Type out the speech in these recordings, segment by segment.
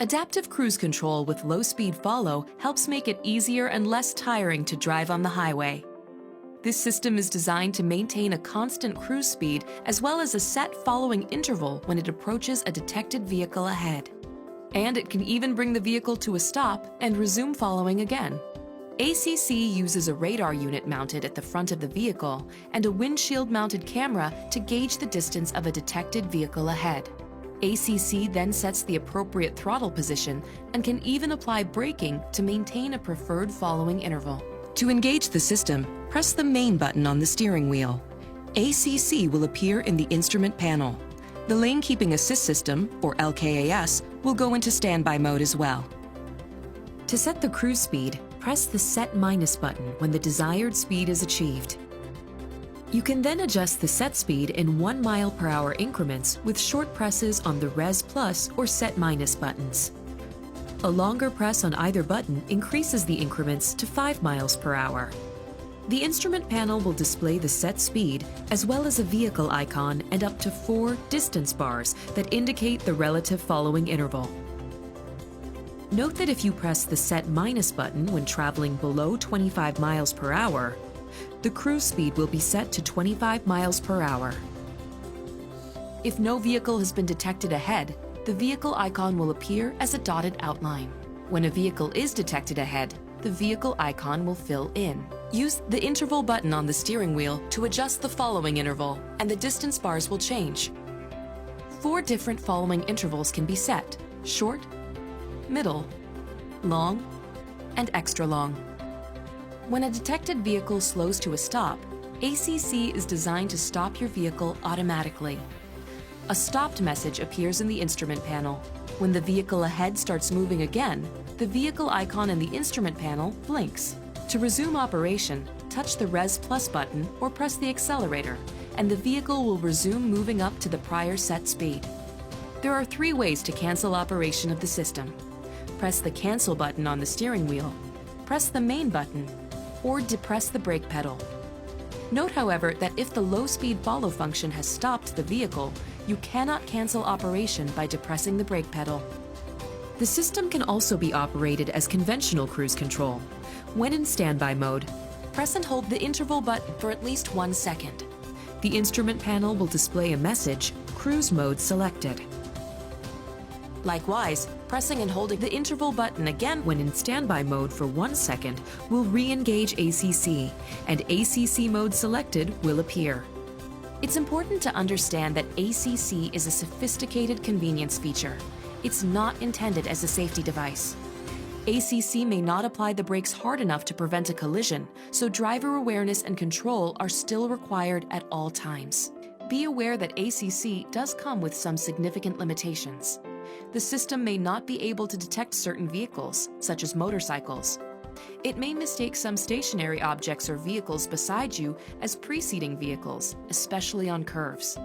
Adaptive cruise control with low-speed follow helps make it easier and less tiring to drive on the highway. This system is designed to maintain a constant cruise speed as well as a set following interval when it approaches a detected vehicle ahead. And it can even bring the vehicle to a stop and resume following again. ACC uses a radar unit mounted at the front of the vehicle and a windshield-mounted camera to gauge the distance of a detected vehicle ahead. ACC then sets the appropriate throttle position and can even apply braking to maintain a preferred following interval. To engage the system, press the main button on the steering wheel. ACC will appear in the instrument panel. The Lane Keeping Assist System, or LKAS, will go into standby mode as well. To set the cruise speed, press the Set Minus button when the desired speed is achieved. You can then adjust the set speed in 1 mile/hour increments with short presses on the Res Plus or Set Minus buttons. A longer press on either button increases the increments to 5 miles per hour. The instrument panel will display the set speed as well as a vehicle icon and up to 4 distance bars that indicate the relative following interval. Note that if you press the Set Minus button when traveling below 25 miles per hour, the cruise speed will be set to 25 miles per hour. If no vehicle has been detected ahead, the vehicle icon will appear as a dotted outline. When a vehicle is detected ahead, the vehicle icon will fill in. Use the interval button on the steering wheel to adjust the following interval, and the distance bars will change. 4 different following intervals can be set: short, middle, long, and extra long. When a detected vehicle slows to a stop, ACC is designed to stop your vehicle automatically. A stopped message appears in the instrument panel. When the vehicle ahead starts moving again, the vehicle icon in the instrument panel blinks. To resume operation, touch the Res Plus button or press the accelerator, and the vehicle will resume moving up to the prior set speed. There are 3 ways to cancel operation of the system. Press the Cancel button on the steering wheel, press the Main button, or depress the brake pedal. Note, however, that if the low-speed follow function has stopped the vehicle, you cannot cancel operation by depressing the brake pedal. The system can also be operated as conventional cruise control. When in standby mode, press and hold the interval button for at least 1 second. The instrument panel will display a message, Cruise Mode Selected. Likewise, pressing and holding the interval button again when in standby mode for 1 second will re-engage ACC, and ACC mode selected will appear. It's important to understand that ACC is a sophisticated convenience feature. It's not intended as a safety device. ACC may not apply the brakes hard enough to prevent a collision, so driver awareness and control are still required at all times. Be aware that ACC does come with some significant limitations. The system may not be able to detect certain vehicles, such as motorcycles. It may mistake some stationary objects or vehicles beside you as preceding vehicles, especially on curves.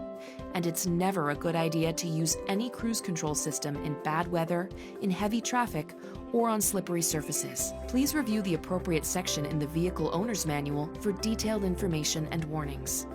And it's never a good idea to use any cruise control system in bad weather, in heavy traffic, or on slippery surfaces. Please review the appropriate section in the Vehicle Owner's Manual for detailed information and warnings.